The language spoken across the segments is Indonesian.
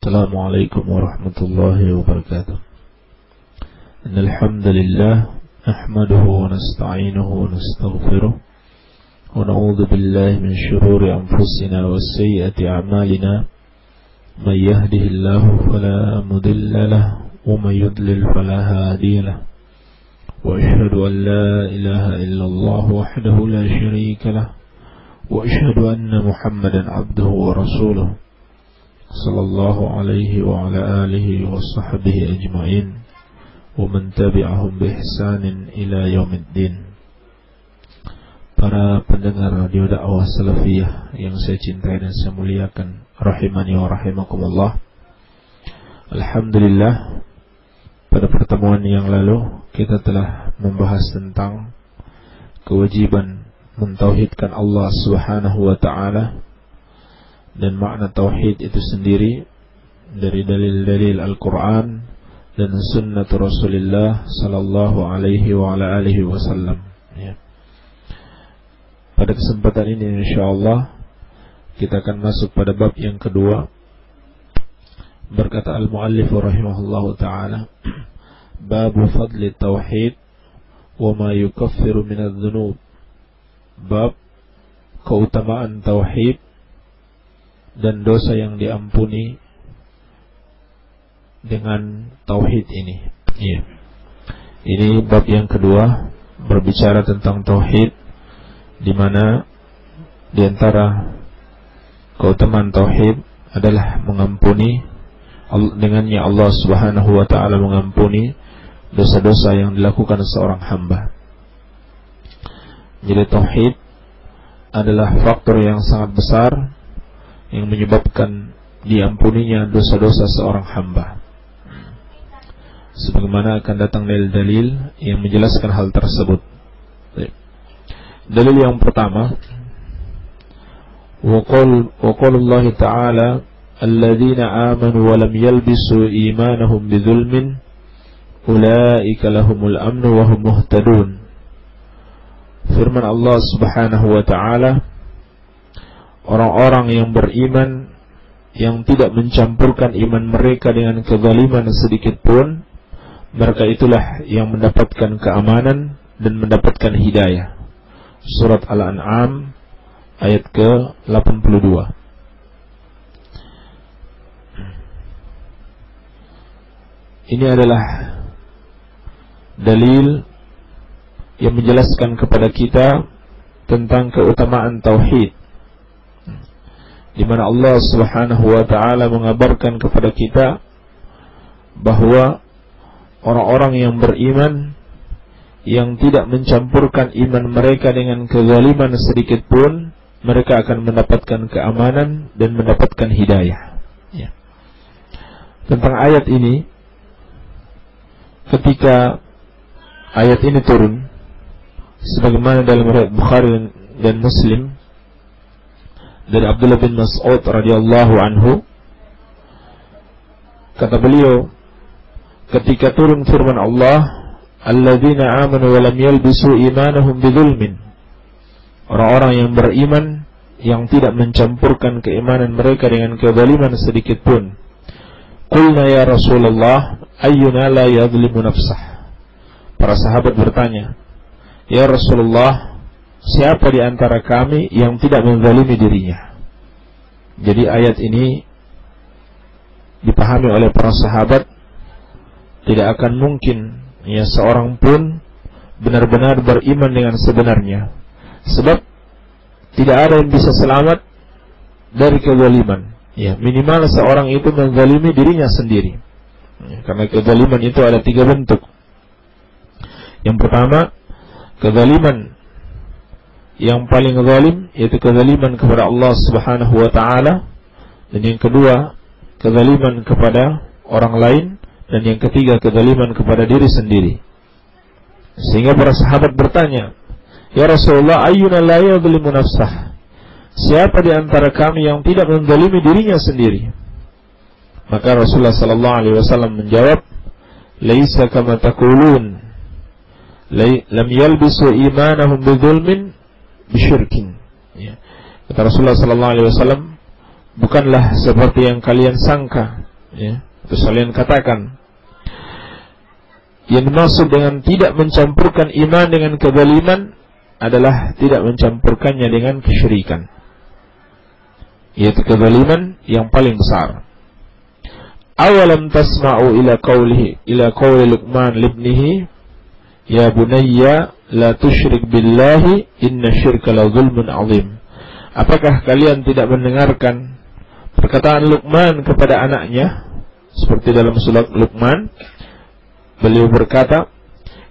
Assalamualaikum warahmatullahi wabarakatuh. Innal hamdalillah nahmaduhu wa nasta'inuhu wa nastaghfiruh wa na'udzu billahi min shururi anfusina wa sayyiati a'malina. May yahdihillahu fala mudilla lahu wa may yudlil fala hadiya lahu. Wa asyhadu an la ilaha illallah wahdahu la syarika lahu wa asyhadu anna Muhammadan 'abduhu wa rasuluh. Sallallahu alaihi wa ala alihi wa sahbihi ajma'in wa man tabi'ahum bi ihsanin ila yaumiddin. Para pendengar radio dakwah salafiyah yang saya cintai dan saya muliakan, rahimani wa rahimakumullah. Alhamdulillah, pada pertemuan yang lalu kita telah membahas tentang kewajiban mentauhidkan Allah Subhanahu wa ta'ala dan makna tauhid itu sendiri dari dalil-dalil Al-Quran dan sunnah Rasulullah sallallahu alaihi wa ala alihi wasallam. Pada kesempatan ini insyaallah kita akan masuk pada bab yang kedua. Berkata al-muallif rahimahullahu taala, babu fadli tauhid wa ma yukaffiru min adz-dzunub. Bab keutamaan tauhid dan dosa yang diampuni dengan tauhid ini. Ini bab yang kedua, berbicara tentang tauhid, di mana di antara keutamaan tauhid adalah mengampuni, dengannya Allah Subhanahu wa taala mengampuni dosa-dosa yang dilakukan seorang hamba. Jadi tauhid adalah faktor yang sangat besar yang menyebabkan diampuninya dosa-dosa seorang hamba. Sebagaimana akan datang dalil-dalil yang menjelaskan hal tersebut. Dalil yang pertama, wa qaulullah ta'ala alladzina amanu wa lam yalbisu imanahum bidzulmin ulaika lahumul amnu wa hum muhtadun. Firman Allah Subhanahu wa ta'ala, orang-orang yang beriman yang tidak mencampurkan iman mereka dengan kezaliman sedikit pun, mereka itulah yang mendapatkan keamanan dan mendapatkan hidayah. Surat Al-An'am ayat ke-82. Ini adalah dalil yang menjelaskan kepada kita tentang keutamaan tauhid, di mana Allah Subhanahu wa ta'ala mengabarkan kepada kita bahwa orang-orang yang beriman yang tidak mencampurkan iman mereka dengan kezaliman sedikit pun, mereka akan mendapatkan keamanan dan mendapatkan hidayah. Tentang ayat ini, ketika ayat ini turun, sebagaimana dalam riwayat Bukhari dan Muslim dari Abdullah bin Mas'ud radhiyallahu anhu, kata beliau, ketika turun firman Allah, alladzina amanu wa lam yalbisu imanahum bidzulmin, orang-orang yang beriman yang tidak mencampurkan keimanan mereka dengan kezaliman sedikit pun. Qulna ya Rasulullah, ayyuna la yadhlimu nafsah. Para sahabat bertanya, ya Rasulullah, siapa di antara kami yang tidak menzalimi dirinya? Jadi ayat ini dipahami oleh para sahabat, tidak akan mungkin seorang pun benar-benar beriman dengan sebenarnya, sebab tidak ada yang bisa selamat dari kezaliman. Minimal seorang itu menzalimi dirinya sendiri. Karena kezaliman itu ada 3 bentuk. Yang pertama, kezaliman yang paling zalim, yaitu kezaliman kepada Allah Subhanahu wa ta'ala. Dan yang kedua, kezaliman kepada orang lain. Dan yang ketiga, kezaliman kepada diri sendiri. Sehingga para sahabat bertanya, ya Rasulullah, ayyuna la yadhlimu nafsah, siapa di antara kami yang tidak menzalimi dirinya sendiri? Maka Rasulullah sallallahu alaihi wasallam menjawab, laisa kama taqulun, lam yalbisu imanahum bidzulmin bisyirkin. Kata Rasulullah sallallahu alaihi wasallam, bukanlah seperti yang kalian sangka, Ya, terus kalian katakan, yang dimaksud dengan tidak mencampurkan iman dengan kezaliman adalah tidak mencampurkannya dengan kesyirikan, yaitu kezaliman yang paling besar. Awalam tasma'u ila qawli Luqman libnihi ya bunayya la tusyrik billahi inna syirka la zulmun azim. Apakah kalian tidak mendengarkan perkataan Luqman kepada anaknya, seperti dalam surat Luqman, beliau berkata,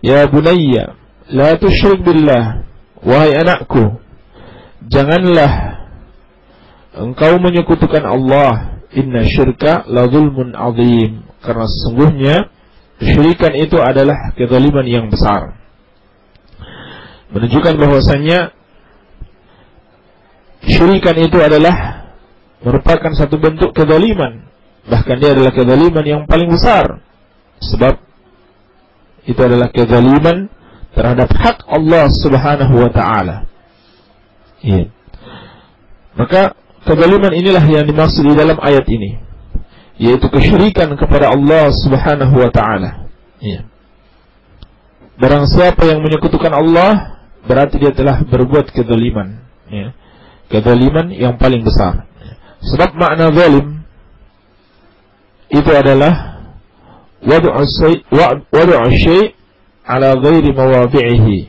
ya bunayya la tusyrik billah, wahai anakku, janganlah engkau menyekutukan Allah, inna syirka la zulmun azim, karena sesungguhnya kesyirikan itu adalah kezaliman yang besar. Menunjukkan bahwasannya kesyirikan itu adalah merupakan satu bentuk kezaliman, bahkan dia adalah kezaliman yang paling besar, sebab itu adalah kezaliman terhadap hak Allah Subhanahu wa ta'ala. Iya. Maka kezaliman inilah yang dimaksud di dalam ayat ini, yaitu kesyirikan kepada Allah Subhanahu wa ta'ala. Ya. Barang siapa yang menyekutukan Allah, berarti dia telah berbuat kezaliman. Ya. Kezaliman yang paling besar. Sebab makna zalim itu adalah wadu'u syai' ala ghairi mawadhi'ihi.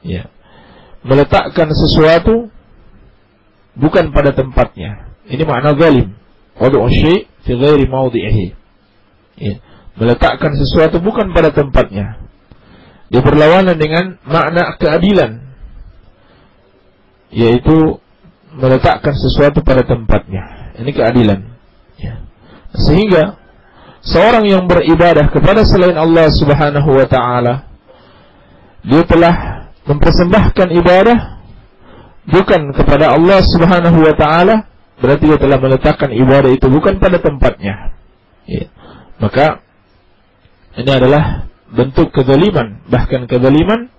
Ya. Meletakkan sesuatu bukan pada tempatnya. Ini makna zalim. Wadu'u syai' fi ghairi mawdi'ihi. Ya. Meletakkan sesuatu bukan pada tempatnya. Dia berlawanan dengan makna keadilan, yaitu meletakkan sesuatu pada tempatnya. Ini keadilan. Ya. Sehingga seorang yang beribadah kepada selain Allah Subhanahu wa ta'ala, dia telah mempersembahkan ibadah bukan kepada Allah Subhanahu wa ta'ala, berarti dia telah meletakkan ibadah itu bukan pada tempatnya. Ya. Maka ini adalah bentuk kezaliman, bahkan kezaliman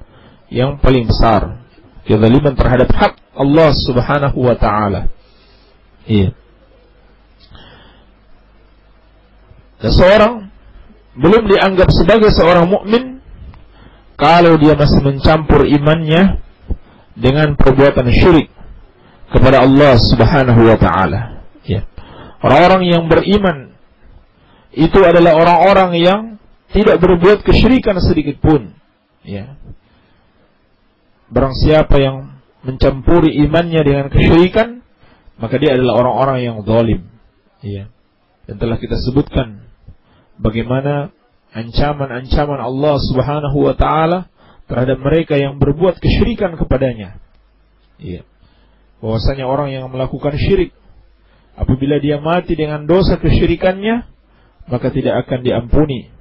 yang paling besar, kezaliman terhadap hak Allah Subhanahu wa ta'ala. Ya. Dan seorang belum dianggap sebagai seorang mukmin kalau dia masih mencampur imannya dengan perbuatan syirik kepada Allah Subhanahu wa ta'ala. Ya. Orang-orang yang beriman itu adalah orang-orang yang tidak berbuat kesyirikan sedikit pun. Ya. Barang siapa yang mencampuri imannya dengan kesyirikan, maka dia adalah orang-orang yang zalim. Ya. Dan telah kita sebutkan bagaimana ancaman-ancaman Allah Subhanahu wa ta'ala terhadap mereka yang berbuat kesyirikan kepadanya. Iya. Bahwasanya orang yang melakukan syirik, apabila dia mati dengan dosa kesyirikannya, maka tidak akan diampuni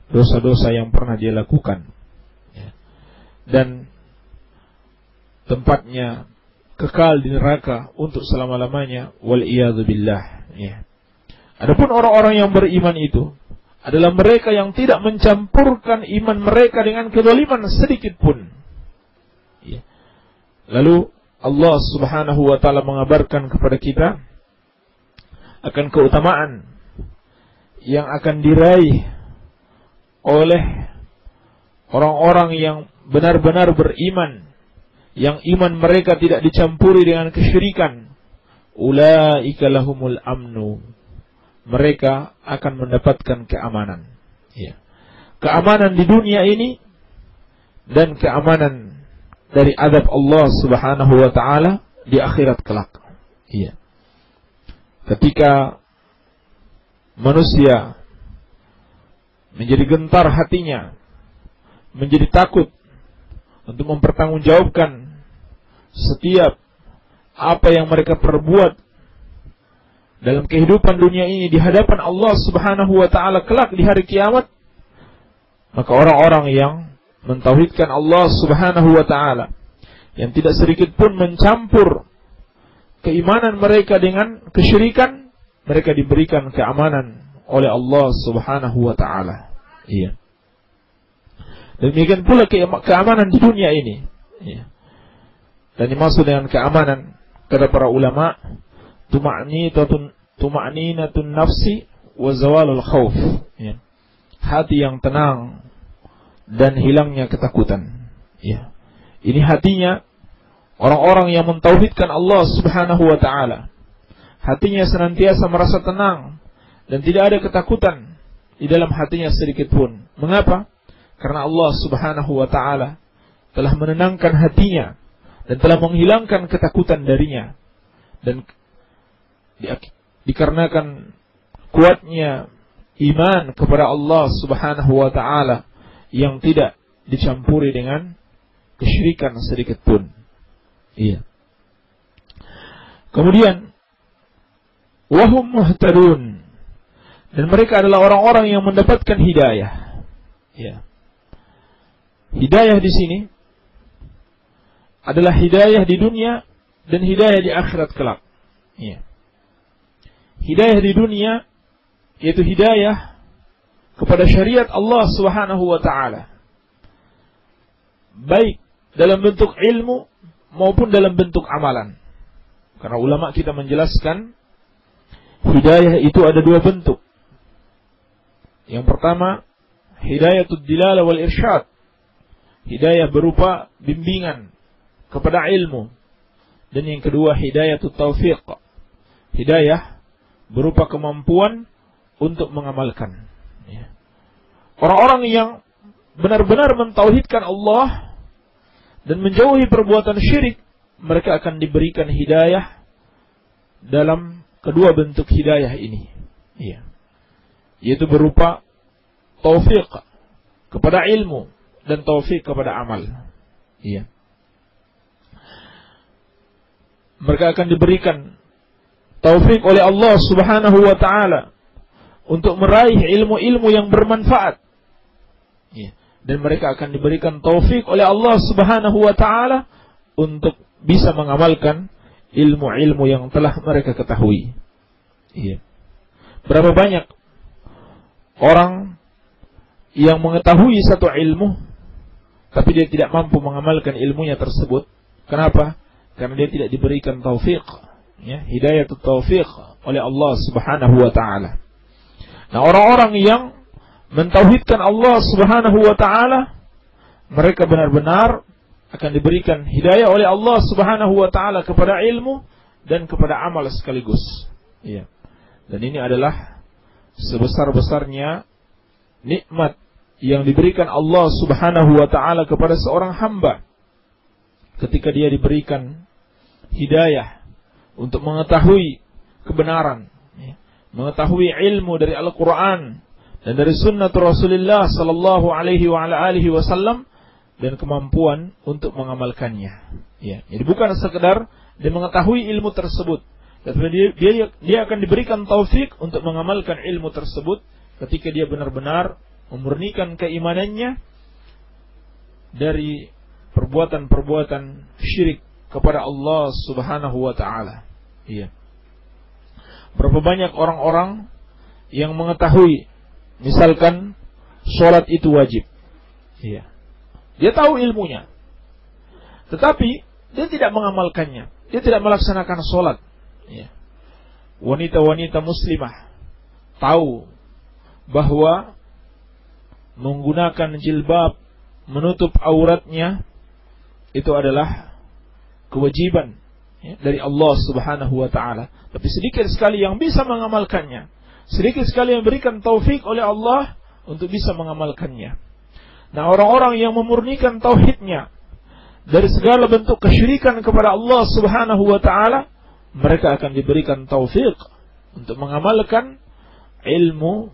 dosa-dosa yang pernah dia lakukan. Ya. Dan tempatnya kekal di neraka untuk selama-lamanya, wal iyadzu billah. Ya. Adapun orang-orang yang beriman itu adalah mereka yang tidak mencampurkan iman mereka dengan kezaliman sedikit pun. Ya. Lalu Allah Subhanahu wa ta'ala mengabarkan kepada kita akan keutamaan yang akan diraih oleh orang-orang yang benar-benar beriman, yang iman mereka tidak dicampuri dengan kesyirikan. Ulaika lahumul amnu. Mereka akan mendapatkan keamanan. Ya. Keamanan di dunia ini dan keamanan dari azab Allah Subhanahu wa ta'ala di akhirat kelak. Ya. Ketika manusia menjadi gentar hatinya, menjadi takut untuk mempertanggungjawabkan setiap apa yang mereka perbuat dalam kehidupan dunia ini di hadapan Allah Subhanahu wa ta'ala kelak di hari kiamat, maka orang-orang yang mentauhidkan Allah Subhanahu wa ta'ala, yang tidak sedikit pun mencampur keimanan mereka dengan kesyirikan, mereka diberikan keamanan oleh Allah Subhanahu wa ta'ala. Iya. Demikian pula keamanan di dunia ini. Iya. Dan dimaksud dengan keamanan, kata para ulama, tuma'ninatun nafsi wa zawalul khauf, ya. Hati yang tenang dan hilangnya ketakutan, ya. Ini hatinya orang-orang yang mentauhidkan Allah Subhanahu wa taala. Hatinya senantiasa merasa tenang dan tidak ada ketakutan di dalam hatinya sedikit pun. Mengapa? Karena Allah Subhanahu wa taala telah menenangkan hatinya dan telah menghilangkan ketakutan darinya. Dan dikarenakan kuatnya iman kepada Allah Subhanahu wa taala yang tidak dicampuri dengan kesyirikan sedikit pun. Iya. Kemudian wahum muhtadun, dan mereka adalah orang-orang yang mendapatkan hidayah. Ya. Hidayah di sini adalah hidayah di dunia dan hidayah di akhirat kelak. Ya. Hidayah di dunia yaitu hidayah kepada syariat Allah Subhanahu wa taala, baik dalam bentuk ilmu maupun dalam bentuk amalan. Karena ulama kita menjelaskan hidayah itu ada dua bentuk. Yang pertama, hidayatul dilala wal irsyad. Hidayah berupa bimbingan kepada ilmu. Dan yang kedua, hidayatul taufiq. Hidayah berupa kemampuan untuk mengamalkan. Orang-orang yang benar-benar mentauhidkan Allah dan menjauhi perbuatan syirik, mereka akan diberikan hidayah dalam kedua bentuk hidayah ini. Iya. Yaitu berupa taufik kepada ilmu dan taufik kepada amal. Iya. Mereka akan diberikan taufik oleh Allah Subhanahu wa taala untuk meraih ilmu-ilmu yang bermanfaat. Iya. Dan mereka akan diberikan taufik oleh Allah Subhanahu wa taala untuk bisa mengamalkan ilmu-ilmu yang telah mereka ketahui. Iya. Berapa banyak orang yang mengetahui satu ilmu tapi dia tidak mampu mengamalkan ilmunya tersebut. Kenapa? Karena dia tidak diberikan taufik, ya, hidayatul taufiq oleh Allah Subhanahu wa taala. Nah, orang-orang yang mentauhidkan Allah Subhanahu wa taala, mereka benar-benar akan diberikan hidayah oleh Allah Subhanahu wa taala kepada ilmu dan kepada amal sekaligus. Iya. Dan ini adalah sebesar-besarnya nikmat yang diberikan Allah Subhanahu wa taala kepada seorang hamba ketika dia diberikan hidayah untuk mengetahui kebenaran, ya, mengetahui ilmu dari Al-Qur'an dan dari sunnah Rasulullah sallallahu alaihi wa ala alihi wasallam, dan kemampuan untuk mengamalkannya. Ya, jadi bukan sekedar dia mengetahui ilmu tersebut, tetapi dia akan diberikan taufik untuk mengamalkan ilmu tersebut ketika dia benar-benar memurnikan keimanannya dari perbuatan-perbuatan syirik kepada Allah Subhanahu wa taala. Iya. Berapa banyak orang-orang yang mengetahui misalkan sholat itu wajib. Iya. Dia tahu ilmunya, tetapi dia tidak mengamalkannya. Dia tidak melaksanakan sholat. Ya. Wanita-wanita muslimah tahu bahwa menggunakan jilbab menutup auratnya itu adalah kewajiban, ya, dari Allah Subhanahu wa taala. Tapi sedikit sekali yang bisa mengamalkannya. Sedikit sekali yang berikan taufik oleh Allah untuk bisa mengamalkannya. Nah, orang-orang yang memurnikan tauhidnya dari segala bentuk kesyirikan kepada Allah Subhanahu wa taala, mereka akan diberikan taufik untuk mengamalkan ilmu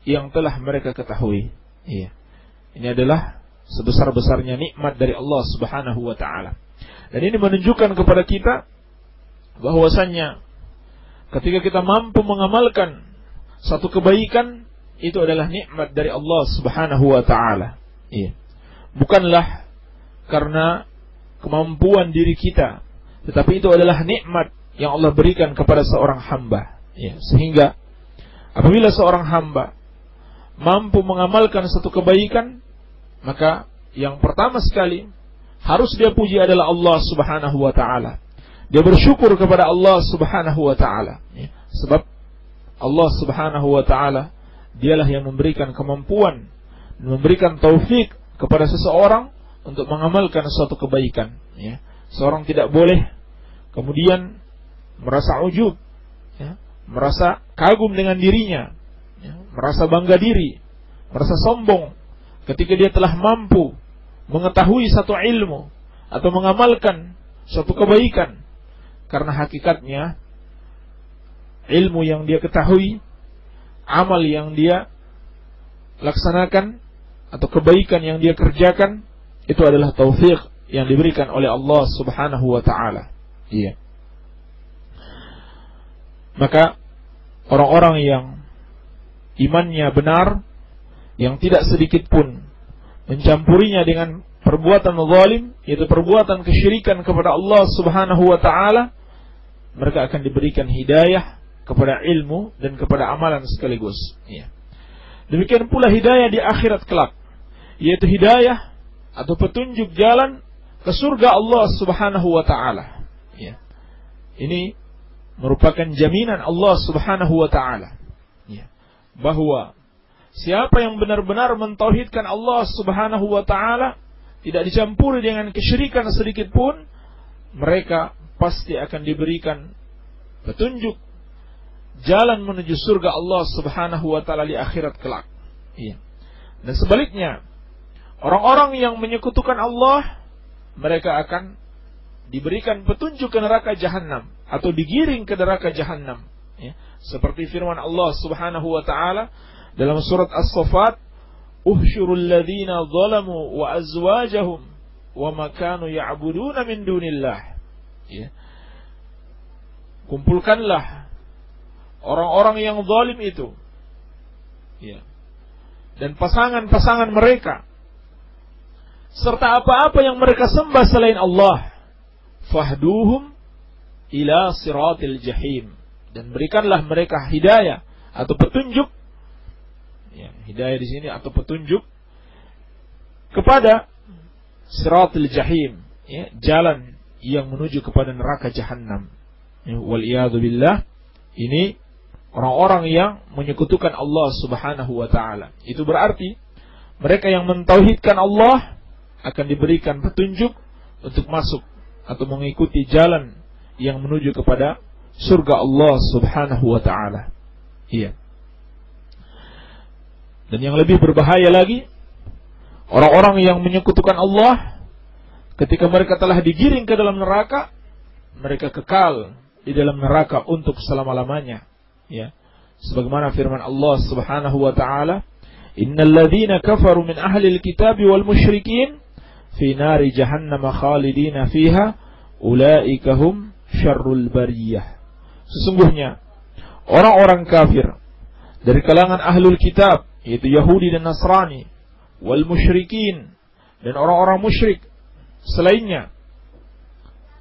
yang telah mereka ketahui. Iya. Ini adalah sebesar-besarnya nikmat dari Allah Subhanahu wa taala. Dan ini menunjukkan kepada kita bahwasannya ketika kita mampu mengamalkan satu kebaikan, itu adalah nikmat dari Allah Subhanahu wa taala. Iya. Bukanlah karena kemampuan diri kita, tetapi itu adalah nikmat yang Allah berikan kepada seorang hamba. Ya. Sehingga apabila seorang hamba mampu mengamalkan satu kebaikan, maka yang pertama sekali harus dia puji adalah Allah Subhanahu wa taala. Dia bersyukur kepada Allah Subhanahu wa taala. Ya. Sebab Allah Subhanahu wa taala dialah yang memberikan kemampuan, memberikan taufik kepada seseorang untuk mengamalkan suatu kebaikan, ya. Seorang tidak boleh kemudian merasa ujub, ya, merasa kagum dengan dirinya, ya, merasa bangga diri, merasa sombong ketika dia telah mampu mengetahui satu ilmu atau mengamalkan suatu kebaikan. Karena hakikatnya ilmu yang dia ketahui, amal yang dia laksanakan atau kebaikan yang dia kerjakan, itu adalah taufik yang diberikan oleh Allah Subhanahu wa taala. Iya. Maka orang-orang yang imannya benar, yang tidak sedikit pun mencampurinya dengan perbuatan zalim, yaitu perbuatan kesyirikan kepada Allah Subhanahu wa taala, mereka akan diberikan hidayah kepada ilmu dan kepada amalan sekaligus. Iya. Demikian pula hidayah di akhirat kelak, yaitu hidayah atau petunjuk jalan ke surga Allah Subhanahu wa taala. Ya. Ini merupakan jaminan Allah Subhanahu wa taala, ya, bahwa siapa yang benar-benar mentauhidkan Allah Subhanahu wa taala, tidak dicampuri dengan kesyirikan sedikit pun, mereka pasti akan diberikan petunjuk jalan menuju surga Allah Subhanahu wa taala di akhirat kelak. Iya. Dan sebaliknya, orang-orang yang menyekutukan Allah, mereka akan diberikan petunjuk ke neraka jahanam atau digiring ke neraka jahanam, ya. Seperti firman Allah Subhanahu wa taala dalam surat As-Saffat, "Uhsyurul ladzina zalamu wa azwajahum wa ma kanu ya'buduna min dunillah." Ya. Kumpulkanlah orang-orang yang zalim itu, ya, dan pasangan-pasangan mereka serta apa-apa yang mereka sembah selain Allah, fahduhum ila siratil jahim, dan berikanlah mereka hidayah atau petunjuk, ya, hidayah di sini atau petunjuk kepada siratil jahim, ya, jalan yang menuju kepada neraka jahanam. Ya, wal iyadu billah, ini orang-orang yang menyekutukan Allah Subhanahu wa taala. Itu berarti mereka yang mentauhidkan Allah akan diberikan petunjuk untuk masuk atau mengikuti jalan yang menuju kepada surga Allah Subhanahu wa taala. Iya. Dan yang lebih berbahaya lagi, orang-orang yang menyekutukan Allah, ketika mereka telah digiring ke dalam neraka, mereka kekal di dalam neraka untuk selama-lamanya, ya. Sebagaimana firman Allah Subhanahu wa taala, "Innal ladzina kafaru min ahlil kitabi wal musyrikin fi nari jahannam khalidina fiha ulaika hum syarrul bariyah." Sesungguhnya orang-orang kafir dari kalangan ahlul kitab, yaitu Yahudi dan Nasrani, wal musyrikin, dan orang-orang musyrik selainnya,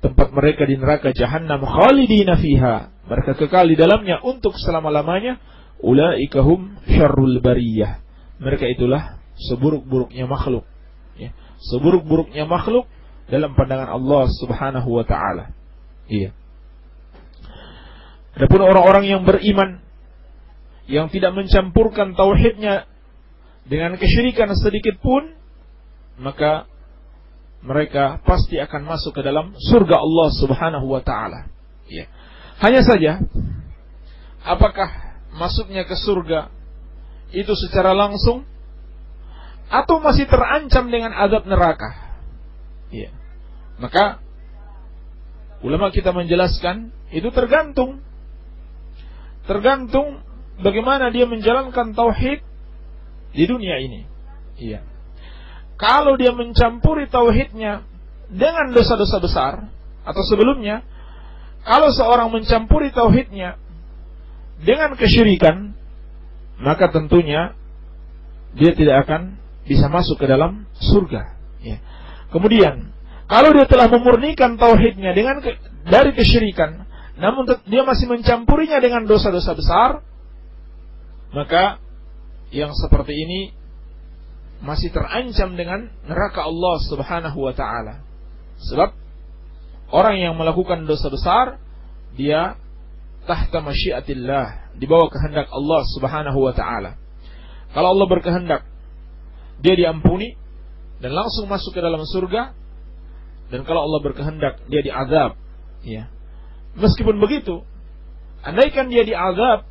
tempat mereka di neraka jahanam khalidina fiha, mereka kekal di dalamnya untuk selama-lamanya. Ulaika hum syarrul bariyah, mereka itulah seburuk-buruknya makhluk, ya. Seburuk-buruknya makhluk dalam pandangan Allah Subhanahu wa taala. Iya. Adapun orang-orang yang beriman, yang tidak mencampurkan tauhidnya dengan kesyirikan sedikit pun, maka mereka pasti akan masuk ke dalam surga Allah Subhanahu wa taala. Ya. Hanya saja, apakah masuknya ke surga itu secara langsung atau masih terancam dengan azab neraka? Ya. Maka ulama kita menjelaskan itu tergantung bagaimana dia menjalankan tauhid di dunia ini. Iya. Kalau dia mencampuri tauhidnya dengan dosa-dosa besar, atau sebelumnya, kalau seorang mencampuri tauhidnya dengan kesyirikan, maka tentunya dia tidak akan bisa masuk ke dalam surga. Ya. Kemudian, kalau dia telah memurnikan tauhidnya dari kesyirikan, namun dia masih mencampurinya dengan dosa-dosa besar, maka yang seperti ini masih terancam dengan neraka Allah Subhanahu wa taala. Sebab orang yang melakukan dosa besar, dia tahta masyiatillah, di bawah kehendak Allah Subhanahu wa taala. Kalau Allah berkehendak, dia diampuni dan langsung masuk ke dalam surga, dan kalau Allah berkehendak, dia diazab, ya. Meskipun begitu, andaikan dia diazab,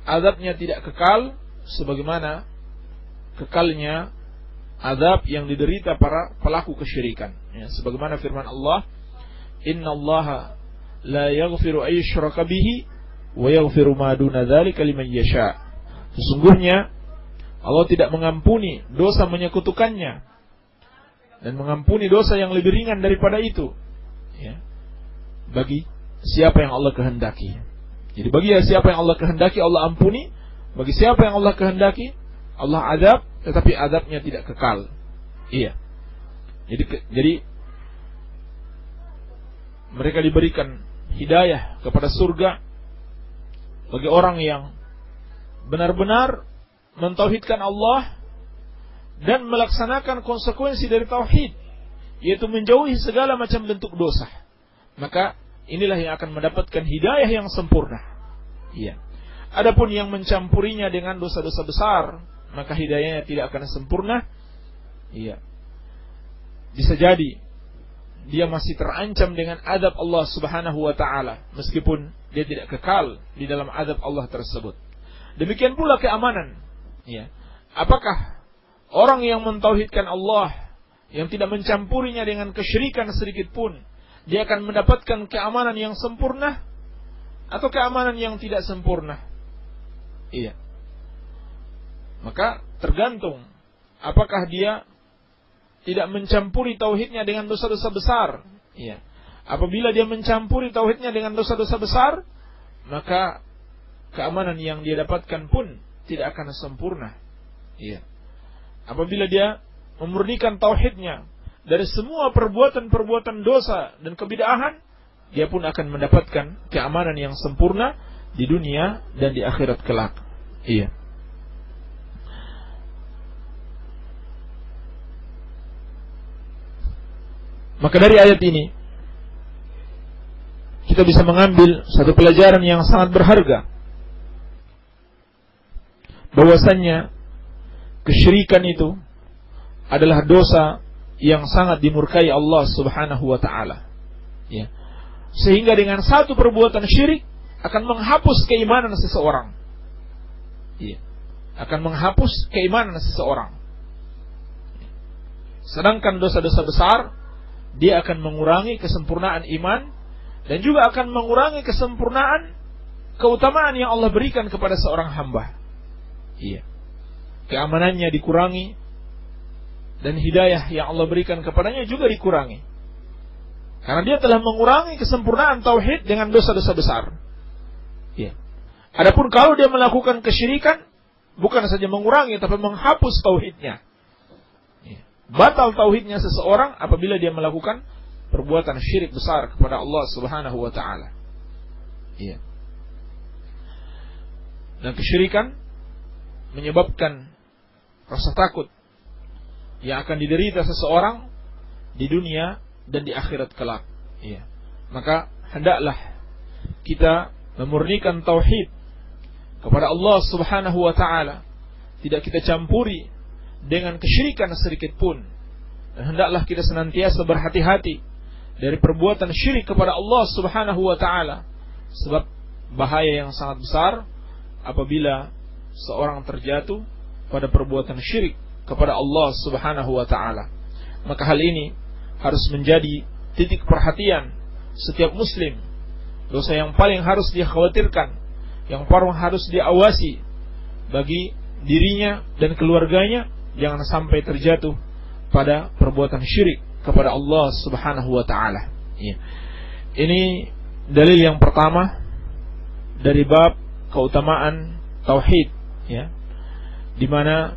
azabnya tidak kekal sebagaimana kekalnya azab yang diderita para pelaku kesyirikan, ya. Sebagaimana firman Allah, innallaha la yaghfiru ayyushraka bihi wa yaghfiru ma duna dzalika liman yasha. Sesungguhnya Allah tidak mengampuni dosa menyekutukannya dan mengampuni dosa yang lebih ringan daripada itu, ya, bagi siapa yang Allah kehendaki. Jadi bagi siapa yang Allah kehendaki Allah ampuni, bagi siapa yang Allah kehendaki Allah azab, tetapi azabnya tidak kekal. Iya. Jadi mereka diberikan hidayah kepada surga bagi orang yang benar-benar mentauhidkan Allah dan melaksanakan konsekuensi dari tauhid, yaitu menjauhi segala macam bentuk dosa. Maka inilah yang akan mendapatkan hidayah yang sempurna. Iya. Adapun yang mencampurinya dengan dosa-dosa besar, maka hidayahnya tidak akan sempurna. Iya. Bisa jadi dia masih terancam dengan azab Allah Subhanahu wa taala, meskipun dia tidak kekal di dalam azab Allah tersebut. Demikian pula keamanan. Ya. Apakah orang yang mentauhidkan Allah, yang tidak mencampurinya dengan kesyirikan sedikit pun, dia akan mendapatkan keamanan yang sempurna atau keamanan yang tidak sempurna? Iya. Maka tergantung apakah dia tidak mencampuri tauhidnya dengan dosa-dosa besar. Iya. Apabila dia mencampuri tauhidnya dengan dosa-dosa besar, maka keamanan yang dia dapatkan pun tidak akan sempurna. Iya. Apabila dia memurnikan tauhidnya dari semua perbuatan-perbuatan dosa dan kebid'ahan, dia pun akan mendapatkan keamanan yang sempurna di dunia dan di akhirat kelak. Iya. Maka dari ayat ini kita bisa mengambil satu pelajaran yang sangat berharga, bahwasannya kesyirikan itu adalah dosa yang sangat dimurkai Allah Subhanahu wa taala. Ya. Sehingga dengan satu perbuatan syirik akan menghapus keimanan seseorang. Ya. Akan menghapus keimanan seseorang. Sedangkan dosa-dosa besar, dia akan mengurangi kesempurnaan iman dan juga akan mengurangi kesempurnaan keutamaan yang Allah berikan kepada seorang hamba. Iya. Keamanannya dikurangi dan hidayah yang Allah berikan kepadanya juga dikurangi. Karena dia telah mengurangi kesempurnaan tauhid dengan dosa-dosa besar. Iya. Adapun kalau dia melakukan kesyirikan, bukan saja mengurangi tapi menghapus tauhidnya. Iya. Batal tauhidnya seseorang apabila dia melakukan perbuatan syirik besar kepada Allah Subhanahu wa taala. Iya. Dan kesyirikan menyebabkan rasa takut yang akan diderita seseorang di dunia dan di akhirat kelak. Ya. Maka hendaklah kita memurnikan tauhid kepada Allah Subhanahu wa taala, tidak kita campuri dengan kesyirikan sedikit pun. Dan hendaklah kita senantiasa berhati-hati dari perbuatan syirik kepada Allah Subhanahu wa taala, sebab bahaya yang sangat besar apabila seorang terjatuh pada perbuatan syirik kepada Allah Subhanahu wa taala. Maka hal ini harus menjadi titik perhatian setiap muslim. Dosa yang paling harus dia khawatirkan, yang paling harus dia awasi bagi dirinya dan keluarganya, jangan sampai terjatuh pada perbuatan syirik kepada Allah Subhanahu wa taala. Ya. Ini dalil yang pertama dari bab keutamaan tauhid, ya. Di mana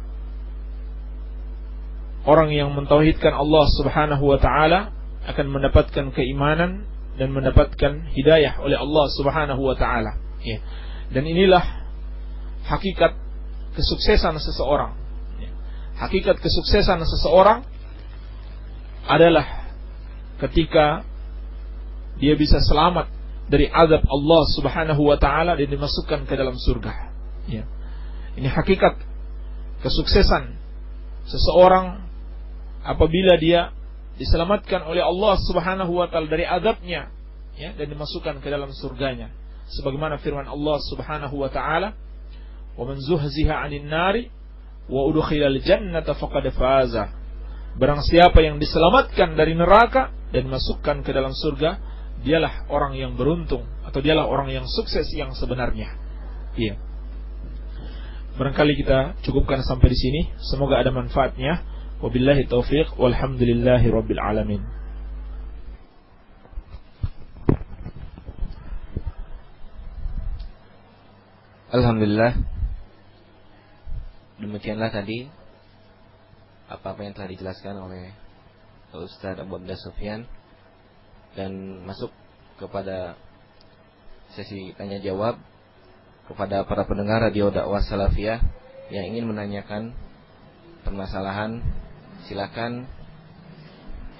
orang yang mentauhidkan Allah Subhanahu wa taala akan mendapatkan keimanan dan mendapatkan hidayah oleh Allah Subhanahu wa taala. Ya. Dan inilah hakikat kesuksesan seseorang. Ya. Hakikat kesuksesan seseorang adalah ketika dia bisa selamat dari azab Allah Subhanahu wa taala dan dimasukkan ke dalam surga. Ya. Ini hakikat kesuksesan seseorang apabila dia diselamatkan oleh Allah Subhanahu wa taala dari azabnya, ya, dan dimasukkan ke dalam surganya. Sebagaimana firman Allah Subhanahu wa taala, "Wa man zuhziha 'anil nari wa udkhilal jannata faqad faza." Barang siapa yang diselamatkan dari neraka dan dimasukkan ke dalam surga, dialah orang yang beruntung, atau dialah orang yang sukses yang sebenarnya. Iya. Barangkali kita cukupkan sampai di sini. Semoga ada manfaatnya. Wabillahi taufiq walhamdulillahi rabbil alamin. Alhamdulillah. Demikianlah tadi apa-apa yang telah dijelaskan oleh Ustaz Abu Abdullah Sufyan, dan masuk kepada sesi tanya jawab kepada para pendengar Radio Dakwah Salafiyah yang ingin menanyakan permasalahan. Silakan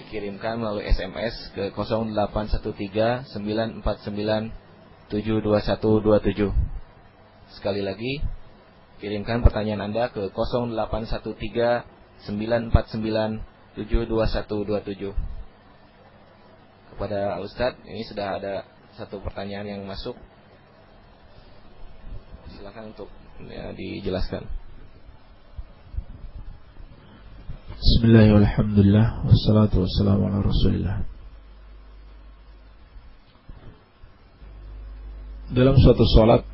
dikirimkan melalui SMS ke 0813-949-72127. Sekali lagi, kirimkan pertanyaan Anda ke 0813-949-72127. Kepada Ustadz, ini sudah ada satu pertanyaan yang masuk. Silakan untuk dijelaskan. Bismillahirrahmanirrahim. Alhamdulillah wassalatu wassalamu ala Rasulillah. Dalam suatu salat,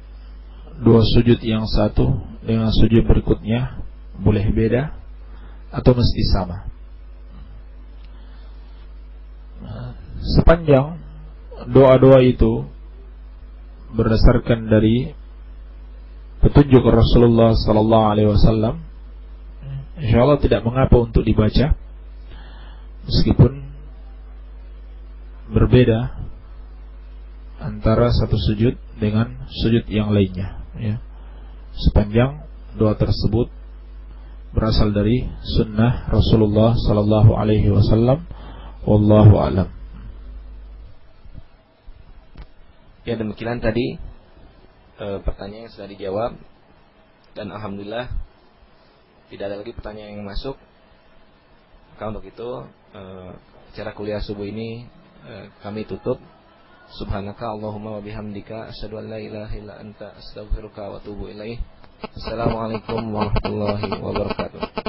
dua sujud yang satu dengan sujud berikutnya boleh beda atau mesti sama? Sepanjang doa-doa itu berdasarkan dari petunjuk Rasulullah sallallahu alaihi wasallam, insyaallah tidak mengapa untuk dibaca, meskipun berbeda antara satu sujud dengan sujud yang lainnya, ya. Sepanjang doa tersebut berasal dari sunnah Rasulullah sallallahu alaihi wasallam, wallahu a'lam. Ya, demikian tadi pertanyaan yang sudah dijawab, dan alhamdulillah tidak ada lagi pertanyaan yang masuk. Maka untuk itu acara kuliah subuh ini kami tutup. Subhanaka Allahumma wa bihamdika asyhadu an la ilaha illa anta astaghfiruka wa atubu ilaik. Assalamualaikum warahmatullahi wabarakatuh.